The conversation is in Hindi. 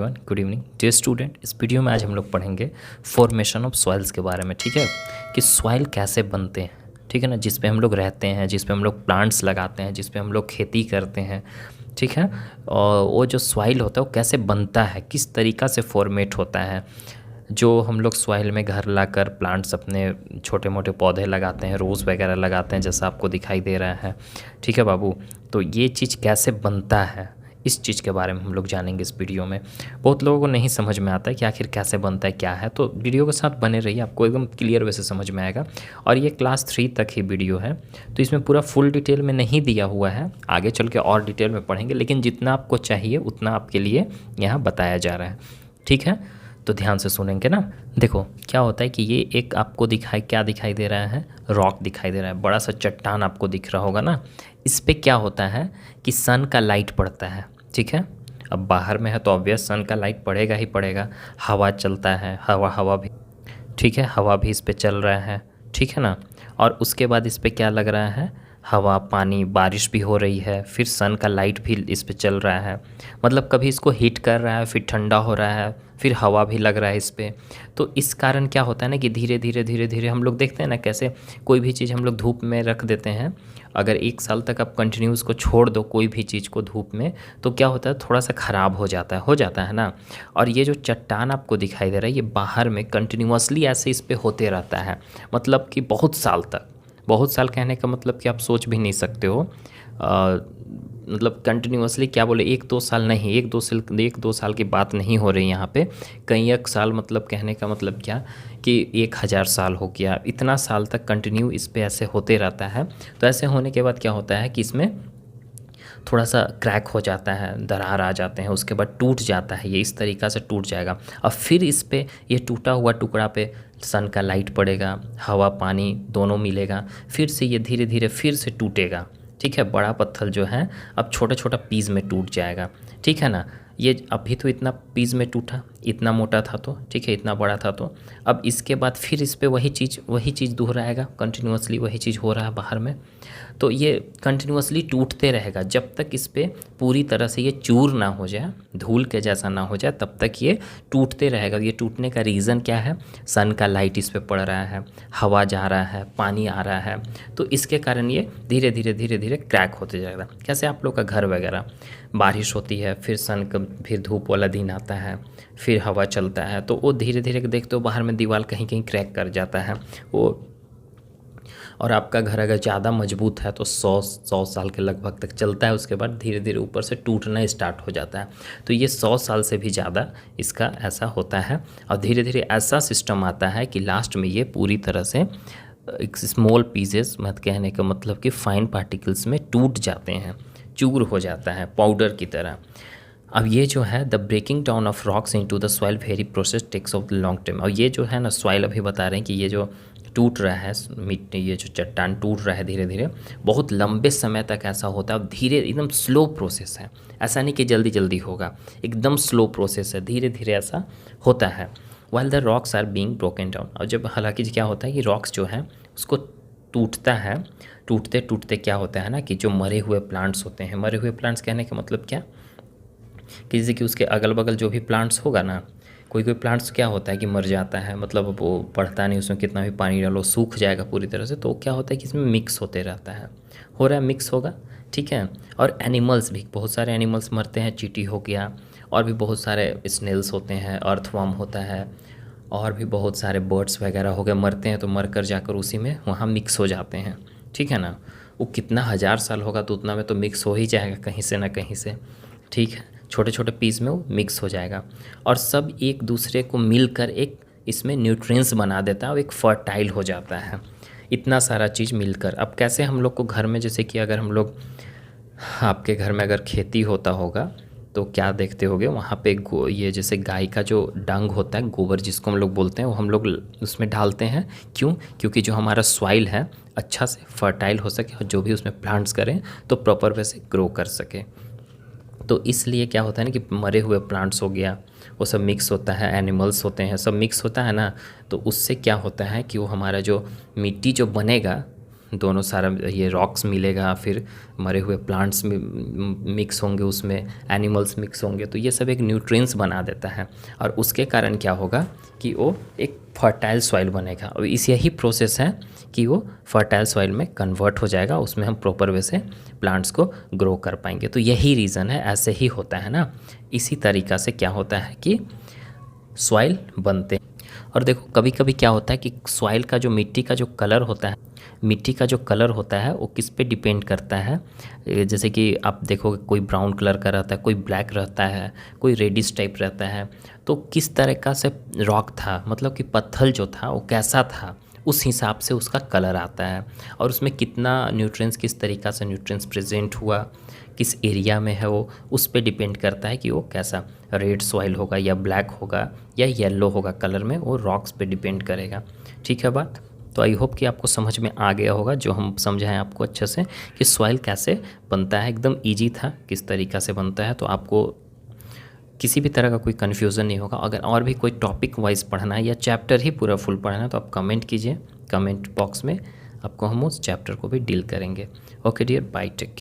Good evening dear student. इस वीडियो में आज हम लोग पढ़ेंगे फॉर्मेशन ऑफ सॉइल्स के बारे में। ठीक है, कि सॉइल कैसे बनते हैं, ठीक है ना, जिस पे हम लोग रहते हैं, जिस पे हम लोग प्लांट्स लगाते हैं, जिस पे हम लोग खेती करते हैं। ठीक है, और वो जो सॉइल होता है वो कैसे बनता है, किस तरीक़ा से फॉर्मेट होता है। जो हम लोग सॉइल में घर लाकर प्लांट्स अपने छोटे मोटे पौधे लगाते हैं, रोज़ वगैरह लगाते हैं, जैसा आपको दिखाई दे रहा है। ठीक है बाबू, तो ये चीज़ कैसे बनता है, इस चीज़ के बारे में हम लोग जानेंगे इस वीडियो में। बहुत लोगों को नहीं समझ में आता है कि आखिर कैसे बनता है, क्या है, तो वीडियो के साथ बने रहिए, आपको एकदम क्लियर वे से समझ में आएगा। और ये क्लास 3 तक ही वीडियो है, तो इसमें पूरा फुल डिटेल में नहीं दिया हुआ है, आगे चल के और डिटेल में पढ़ेंगे, लेकिन जितना आपको चाहिए उतना आपके लिए यहाँ बताया जा रहा है। ठीक है, तो ध्यान से सुनेंगे ना। देखो क्या होता है कि ये एक आपको क्या दिखाई दे रहा है, रॉक दिखाई दे रहा है, बड़ा सा चट्टान आपको दिख रहा होगा ना। इस पे क्या होता है कि सन का लाइट पड़ता है। ठीक है, अब बाहर में है तो ऑब्वियस सन का लाइट पड़ेगा ही पड़ेगा। हवा चलता है, हवा भी, ठीक है, हवा भी इस पे चल रहा है, ठीक है ना। और उसके बाद इस पे क्या लग रहा है, हवा, पानी, बारिश भी हो रही है, फिर सन का लाइट भी इस पे चल रहा है। मतलब कभी इसको हीट कर रहा है, फिर ठंडा हो रहा है, फिर हवा भी लग रहा है इस पे। तो इस कारण क्या होता है ना कि धीरे धीरे हम लोग देखते हैं ना कैसे कोई भी चीज़ हम लोग धूप में रख देते हैं। अगर 1 साल तक आप कंटिन्यू उसको छोड़ दो कोई भी चीज़ को धूप में, तो क्या होता है, थोड़ा सा ख़राब हो जाता है ना। और ये जो चट्टान आपको दिखाई दे रहा है, ये बाहर में कंटिन्यूअसली ऐसे इस पे होते रहता है, मतलब कि बहुत साल तक। बहुत साल कहने का मतलब कि आप सोच भी नहीं सकते हो। मतलब कंटिन्यूअसली क्या बोले, 1-2 साल नहीं, 1-2 साल की बात नहीं हो रही यहाँ पे, कई एक साल, मतलब कहने का मतलब क्या कि 1000 साल हो गया, इतना साल तक कंटिन्यू इस पे ऐसे होते रहता है। तो ऐसे होने के बाद क्या होता है कि इसमें थोड़ा सा क्रैक हो जाता है, दरार आ जाते हैं, उसके बाद टूट जाता है, ये इस तरीक़ा से टूट जाएगा। और फिर इस पे ये टूटा हुआ टुकड़ा पे सन का लाइट पड़ेगा, हवा पानी दोनों मिलेगा, फिर से ये धीरे धीरे फिर से टूटेगा। ठीक है, बड़ा पत्थर जो है अब छोटा छोटा पीस में टूट जाएगा। ठीक है ना, ये अभी तो इतना पीस में टूटा, इतना मोटा था तो, ठीक है, इतना बड़ा था तो। अब इसके बाद फिर इस पे वही चीज़ दोहराएगा, कंटिन्यूअसली वही चीज़ हो रहा है बाहर में। तो ये कंटिन्यूअसली टूटते रहेगा जब तक इस पे पूरी तरह से ये चूर ना हो जाए, धूल के जैसा ना हो जाए, तब तक ये टूटते रहेगा। ये टूटने का रीज़न क्या है, सन का लाइट इस पे पड़ रहा है, हवा जा रहा है, पानी आ रहा है, तो इसके कारण ये धीरे धीरे क्रैक होते जाएगा। कैसे आप लोग का घर वगैरह, बारिश होती है, फिर फिर धूप वाला दिन आता है, फिर हवा चलता है, तो वो धीरे धीरे देखते हो बाहर में दीवार कहीं कहीं क्रैक कर जाता है वो। और आपका घर अगर ज़्यादा मजबूत है तो 100 साल के लगभग तक चलता है, उसके बाद धीरे धीरे ऊपर से टूटना स्टार्ट हो जाता है। तो ये 100 साल से भी ज़्यादा इसका ऐसा होता है। और धीरे धीरे ऐसा सिस्टम आता है कि लास्ट में ये पूरी तरह से एक स्मॉल पीसेस, मत कहने का मतलब कि फाइन पार्टिकल्स में टूट जाते हैं, चूर हो जाता है पाउडर की तरह। अब ये जो है the breaking down of rocks into the soil very process takes of the long time. और ये जो है ना सॉइल, अभी बता रहे हैं कि ये जो टूट रहा है मिट्टी, ये जो चट्टान टूट रहा है धीरे धीरे, बहुत लंबे समय तक ऐसा होता है। धीरे, एकदम स्लो प्रोसेस है, ऐसा नहीं कि जल्दी जल्दी होगा, एकदम स्लो प्रोसेस है, धीरे धीरे ऐसा होता है। While the rocks are being broken down. और जब हालांकि क्या होता है कि रॉक्स जो है उसको टूटता है, टूटते टूटते क्या होता है ना कि जो मरे हुए प्लांट्स होते हैं, मरे हुए प्लांट्स कहने का मतलब क्या कि जैसे कि उसके अगल बगल जो भी प्लांट्स होगा ना, कोई प्लांट्स क्या होता है कि मर जाता है, मतलब वो बढ़ता नहीं, उसमें कितना भी पानी डालो सूख जाएगा पूरी तरह से। तो क्या होता है कि इसमें मिक्स होते रहता है, हो रहा है, मिक्स होगा। ठीक है, और एनिमल्स भी, बहुत सारे एनिमल्स मरते हैं, चींटी हो गया, और भी बहुत सारे स्नेल्स होते हैं, अर्थवर्म होता है, और भी बहुत सारे बर्ड्स वगैरह हो गए, मरते हैं तो मर कर जाकर उसी में वहाँ मिक्स हो जाते हैं। ठीक है ना, वो कितना 1000 साल होगा तो उतना में तो मिक्स हो ही जाएगा कहीं से ना कहीं से। ठीक है, छोटे छोटे पीस में वो मिक्स हो जाएगा, और सब एक दूसरे को मिलकर एक इसमें न्यूट्रिएंट्स बना देता है और एक फर्टाइल हो जाता है, इतना सारा चीज़ मिलकर। अब कैसे हम लोग को घर में, जैसे कि अगर हम लोग, आपके घर में अगर खेती होता होगा तो क्या देखते होगे वहाँ पे ये जैसे गाय का जो डंग होता है, गोबर जिसको हम लोग बोलते हैं, वो हम लोग उसमें डालते हैं। क्यों? क्योंकि जो हमारा सॉइल है अच्छा से फर्टाइल हो सके, और जो भी उसमें प्लांट्स करें तो प्रॉपर वे से ग्रो कर सके। तो इसलिए क्या होता है ना कि मरे हुए प्लांट्स हो गया, वो सब मिक्स होता है, एनिमल्स होते हैं, सब मिक्स होता है ना, तो उससे क्या होता है कि वो हमारा जो मिट्टी जो बनेगा, दोनों सारा ये रॉक्स मिलेगा, फिर मरे हुए प्लांट्स मिक्स होंगे, उसमें एनिमल्स मिक्स होंगे, तो ये सब एक न्यूट्रिएंट्स बना देता है और उसके कारण क्या होगा कि वो एक फर्टाइल सॉइल बनेगा। और इस यही प्रोसेस है कि वो फर्टाइल सॉइल में कन्वर्ट हो जाएगा, उसमें हम प्रॉपर वे से प्लांट्स को ग्रो कर पाएंगे। तो यही रीज़न है, ऐसे ही होता है ना। इसी तरीक़ा से क्या होता है कि सॉइल बनते हैं। और देखो कभी कभी क्या होता है कि सॉइल का जो मिट्टी का जो कलर होता है, मिट्टी का जो कलर होता है वो किस पे डिपेंड करता है। जैसे कि आप देखोगे कोई ब्राउन कलर का रहता है, कोई ब्लैक रहता है, कोई रेडिश टाइप रहता है। तो किस तरह का से रॉक था, मतलब कि पत्थर जो था वो कैसा था, उस हिसाब से उसका कलर आता है। और उसमें कितना न्यूट्रिएंट्स, किस तरीक़ा से न्यूट्रिएंट्स प्रेजेंट हुआ, किस एरिया में है वो, उस पे डिपेंड करता है कि वो कैसा रेड सॉइल होगा या ब्लैक होगा या येलो होगा कलर में, वो रॉक्स पे डिपेंड करेगा। ठीक है बात। तो आई होप कि आपको समझ में आ गया होगा जो हम समझाएं आपको अच्छे से कि सॉइल कैसे बनता है। एकदम ईजी था किस तरीक़ा से बनता है, तो आपको किसी भी तरह का कोई कन्फ्यूज़न नहीं होगा। अगर और भी कोई टॉपिक वाइज पढ़ना है या चैप्टर ही पूरा फुल पढ़ना है तो आप कमेंट कीजिए, कमेंट बॉक्स में आपको हम उस चैप्टर को भी डील करेंगे। Okay dear, bye, take care.